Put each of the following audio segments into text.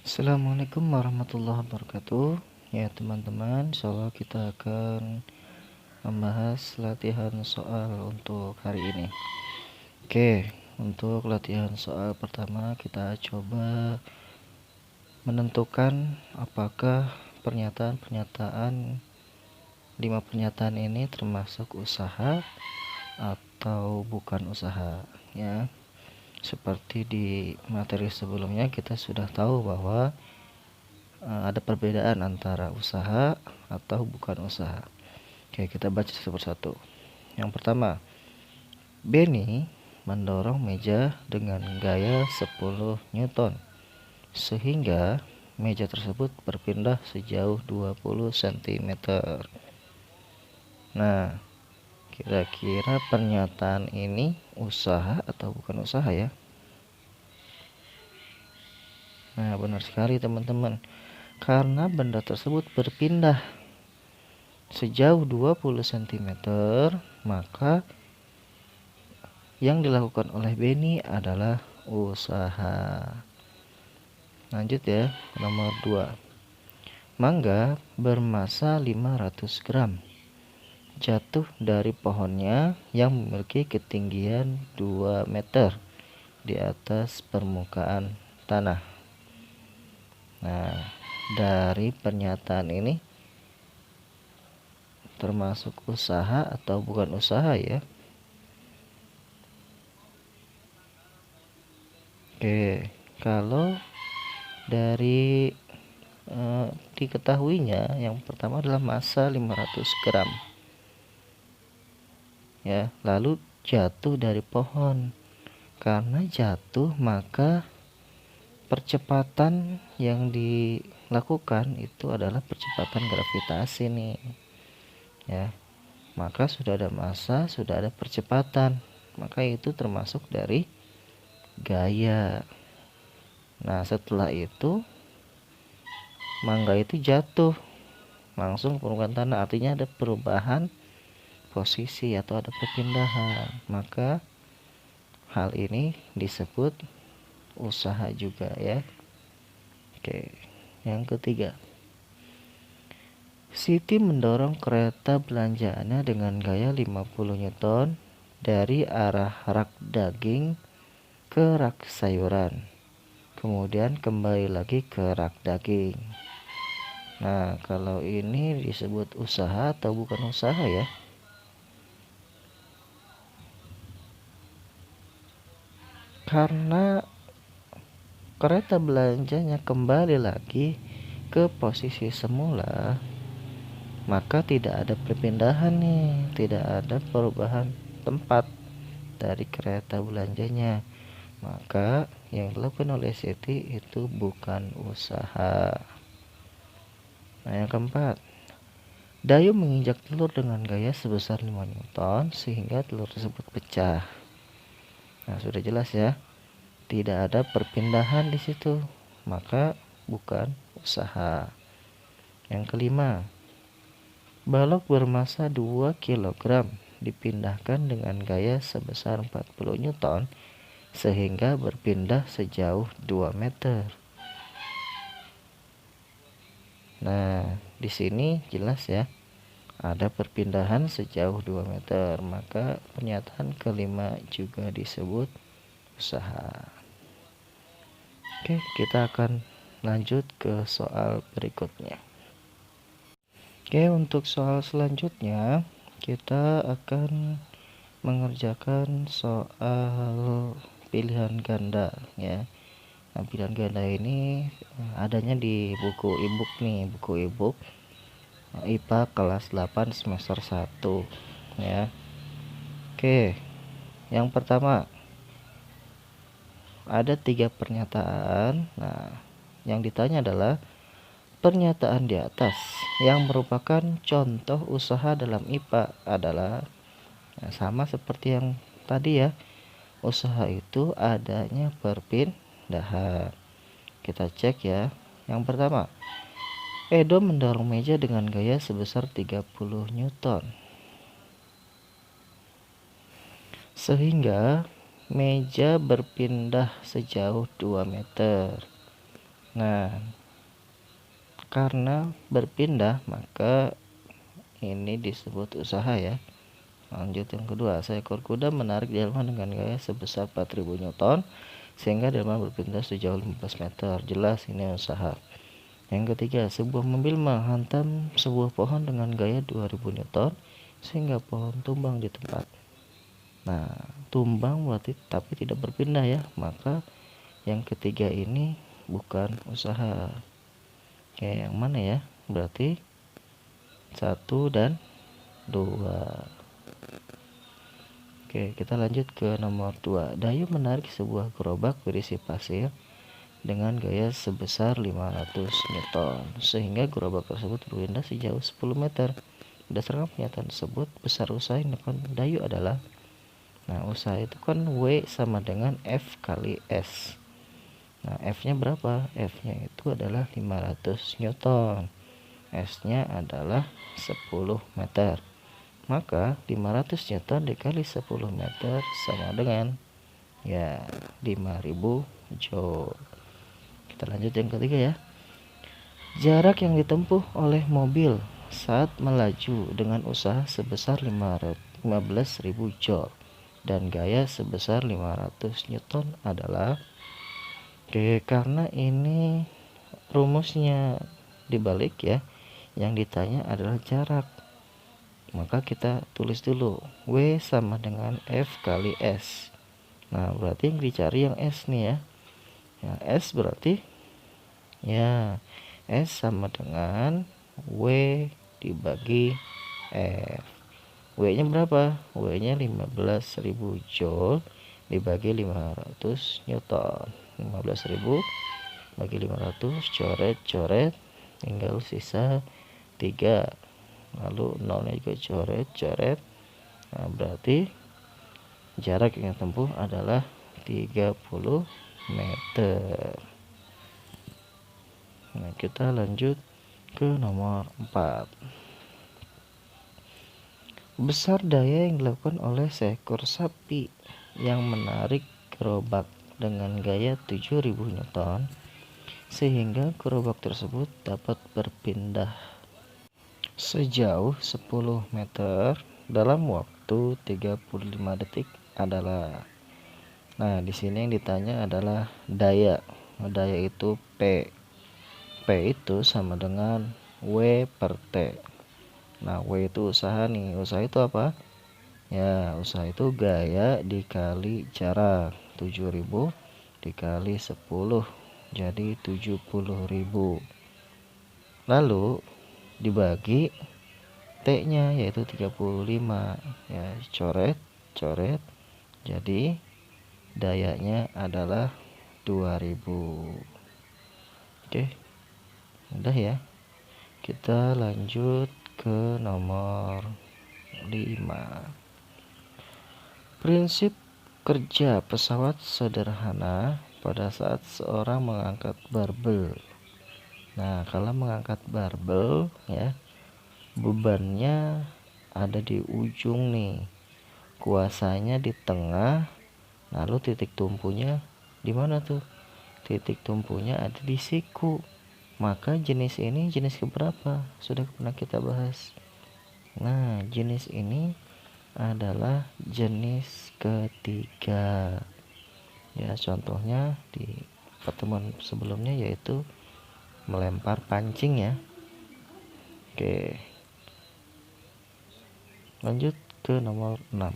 Assalamualaikum warahmatullahi wabarakatuh. Ya teman-teman, insyaallah kita akan membahas latihan soal untuk hari ini. Oke, untuk latihan soal pertama kita coba menentukan apakah pernyataan-pernyataan 5 pernyataan ini termasuk usaha atau bukan usaha ya. Seperti di materi sebelumnya kita sudah tahu bahwa ada perbedaan antara usaha atau bukan usaha. Oke, kita baca satu persatu. Yang pertama, Benny mendorong meja dengan gaya 10 Newton sehingga meja tersebut berpindah sejauh 20 cm. Nah, kira-kira pernyataan ini usaha atau bukan usaha ya? Nah, benar sekali teman-teman. Karena benda tersebut berpindah sejauh 20 cm, maka yang dilakukan oleh Benny adalah usaha. Lanjut ya, nomor 2. Mangga bermasa 500 gram jatuh dari pohonnya yang memiliki ketinggian 2 meter di atas permukaan tanah. Nah, dari pernyataan ini termasuk usaha atau bukan usaha ya? Oke, kalau dari diketahuinya yang pertama adalah massa 500 gram ya, lalu jatuh dari pohon. Karena jatuh maka percepatan yang dilakukan itu adalah percepatan gravitasi nih ya. Maka sudah ada massa, sudah ada percepatan, maka itu termasuk dari gaya. Nah, setelah itu mangga itu jatuh langsung ke permukaan tanah, artinya ada perubahan posisi atau ada perpindahan, maka hal ini disebut usaha juga ya. Oke, yang ketiga, Siti mendorong kereta belanjaannya dengan gaya 50 Newton dari arah rak daging ke rak sayuran, kemudian kembali lagi ke rak daging. Nah, kalau ini disebut usaha atau bukan usaha ya? Karena kereta belanjanya kembali lagi ke posisi semula, maka tidak ada perpindahan nih, tidak ada perubahan tempat dari kereta belanjanya. Maka yang dilakukan oleh Siti itu bukan usaha. Nah, yang keempat, Dayu menginjak telur dengan gaya sebesar 5 Newton sehingga telur tersebut pecah. Nah, sudah jelas ya. Tidak ada perpindahan di situ, maka bukan usaha. Yang kelima, balok bermasa 2 kg dipindahkan dengan gaya sebesar 40 Newton sehingga berpindah sejauh 2 meter. Nah, di sini jelas ya, ada perpindahan sejauh 2 meter, maka pernyataan kelima juga disebut usaha. Oke, kita akan lanjut ke soal berikutnya. Oke, untuk soal selanjutnya kita akan mengerjakan soal pilihan ganda ya. Nah, pilihan ganda ini adanya di buku e-book nih, buku e-book IPA kelas 8 semester 1 ya. Oke, yang pertama ada 3 pernyataan. Nah, yang ditanya adalah pernyataan di atas yang merupakan contoh usaha dalam IPA adalah sama seperti yang tadi ya. Usaha itu adanya perpindahan. Kita cek ya. Yang pertama, Edo mendorong meja dengan gaya sebesar 30 Newton sehingga meja berpindah sejauh 2 meter. Nah, karena berpindah maka ini disebut usaha ya. Lanjut yang kedua, seekor kuda menarik delman dengan gaya sebesar 4000 Newton sehingga delman berpindah sejauh 15 meter. Jelas ini usaha. Yang ketiga, sebuah mobil menghantam sebuah pohon dengan gaya 2000 Newton sehingga pohon tumbang di tempat. Nah, tumbang berarti tapi tidak berpindah ya. Maka yang ketiga ini bukan usaha. Oke, yang mana ya? Berarti 1 dan 2. Oke, kita lanjut ke nomor 2. Dayu menarik sebuah gerobak berisi pasir dengan gaya sebesar 500 Newton sehingga gerobak tersebut berpindah sejauh 10 meter. Berdasarkan pernyataan tersebut, besar usaha yang dilakukan Dayu adalah, nah usaha itu kan W sama dengan F kali S. Nah, F-nya berapa? F-nya itu adalah 500 Newton. S-nya adalah 10 meter. Maka 500 Newton dikali 10 meter sama dengan ya 5000 Joule. Kita lanjut yang ketiga ya. Jarak yang ditempuh oleh mobil saat melaju dengan usaha sebesar 15.000 Joule dan gaya sebesar 500 Newton adalah, oke, karena ini rumusnya dibalik ya. Yang ditanya adalah jarak. Maka kita tulis dulu W sama dengan F kali S. Nah, berarti yang dicari yang S nih ya. Ya, S berarti ya S sama dengan W dibagi F. W nya berapa? W nya 15.000 Joule dibagi 500 Newton. 15.000 bagi 500, coret tinggal sisa 3, lalu nolnya juga coret. Nah, berarti jarak yang tempuh adalah 30 meter. Nah, kita lanjut ke nomor 4. Besar daya yang dilakukan oleh seekor sapi yang menarik gerobak dengan gaya 7000 Newton sehingga gerobak tersebut dapat berpindah sejauh 10 meter dalam waktu 35 detik adalah. Nah, di sini yang ditanya adalah daya. Daya itu P. P itu sama dengan W per T. Nah, W itu usaha nih. Usaha itu apa? Ya, usaha itu gaya dikali jarak. 7000 dikali 10. Jadi 70.000. Lalu dibagi T-nya yaitu 35. Ya, coret. Jadi dayanya adalah 2000. Oke, udah ya. Kita lanjut ke nomor 5. Prinsip kerja pesawat sederhana pada saat seorang mengangkat barbel. Nah, kalau mengangkat barbel ya, bebannya ada di ujung nih, kuasanya di tengah, lalu titik tumpunya di mana tuh? Titik tumpunya ada di siku. Maka jenis ini jenis keberapa? Sudah pernah kita bahas. Nah, jenis ini adalah jenis ketiga. Ya, contohnya di pertemuan sebelumnya yaitu melempar pancing ya. Oke. Lanjut ke nomor 6.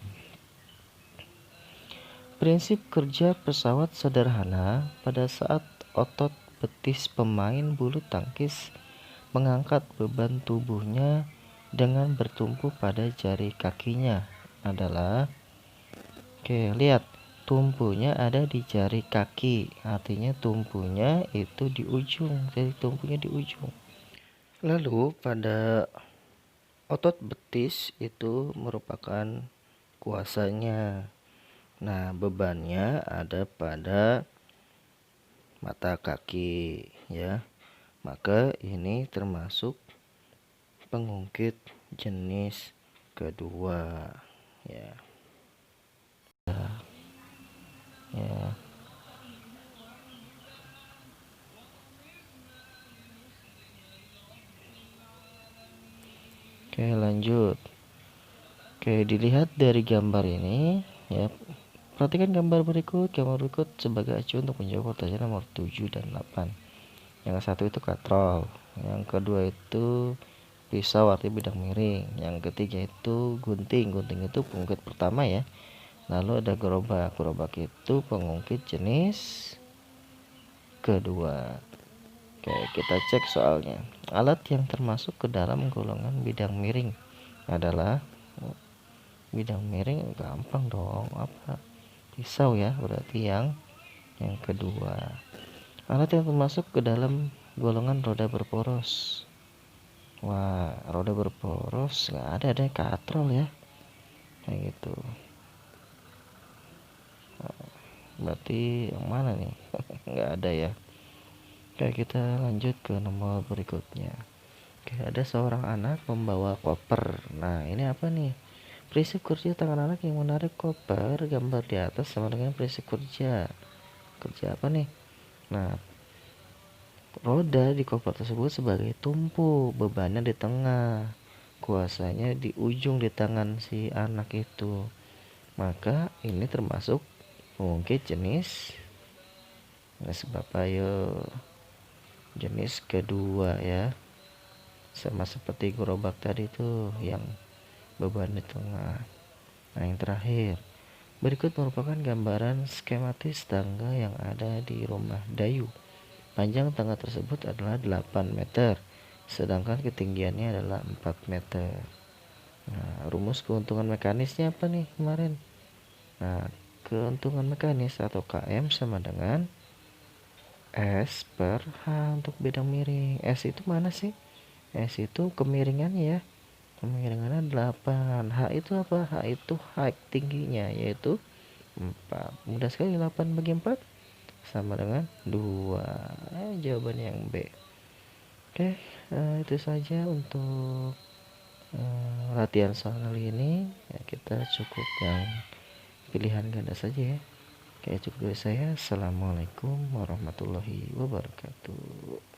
Prinsip kerja pesawat sederhana pada saat otot betis pemain bulu tangkis mengangkat beban tubuhnya dengan bertumpu pada jari kakinya adalah, oke, lihat tumpunya ada di jari kaki, artinya tumpunya itu di ujung, jadi tumpunya di ujung. Lalu pada otot betis itu merupakan kuasanya. Nah, bebannya ada pada mata kaki ya. Maka ini termasuk pengungkit jenis kedua ya. Ya. Oke, lanjut. Oke, dilihat dari gambar ini ya. Perhatikan gambar berikut. Gambar berikut sebagai acuan untuk menjawab pertanyaan nomor 7 dan 8. Yang satu itu katrol, yang kedua itu pisau artinya bidang miring, yang ketiga itu gunting. Gunting itu pengungkit pertama ya. Lalu ada gerobak. Gerobak itu pengungkit jenis kedua. Oke, kita cek soalnya. Alat yang termasuk ke dalam golongan bidang miring adalah bidang miring. Gampang dong, apa? Pisau ya, berarti yang kedua. Alat yang termasuk ke dalam golongan roda berporos. Wah, roda berporos nggak ada deh, katrol ya, kayak gitu. Berarti yang mana nih? Nggak ada ya. Oke, kita lanjut ke nomor berikutnya. Oke, ada seorang anak membawa koper. Nah, ini apa nih? Prinsip kerja tangan anak yang menarik koper, gambar di atas sama dengan prinsip kerja. Kerja apa nih? Nah, roda di koper tersebut sebagai tumpu, bebannya di tengah, kuasanya di ujung di tangan si anak itu. Maka ini termasuk mungkin sebab ayo jenis kedua ya, sama seperti gerobak tadi tuh yang beban di tengah. Nah, yang terakhir, berikut merupakan gambaran skematis tangga yang ada di rumah Dayu. Panjang tangga tersebut adalah 8 meter, sedangkan ketinggiannya adalah 4 meter. Nah, rumus keuntungan mekanisnya apa nih kemarin? Nah, keuntungan mekanis atau KM sama dengan S per H untuk bidang miring. S itu mana sih? S itu kemiringannya ya. Kemiringannya 8. H itu apa? H itu height, tingginya, yaitu 4. Mudah sekali, 8 bagi 4 sama dengan 2. Jawabannya yang B. Oke, itu saja untuk latihan soal kali ini. Ya, kita cukup yang pilihan ganda saja ya. Oke, cukup dari saya. Assalamualaikum warahmatullahi wabarakatuh.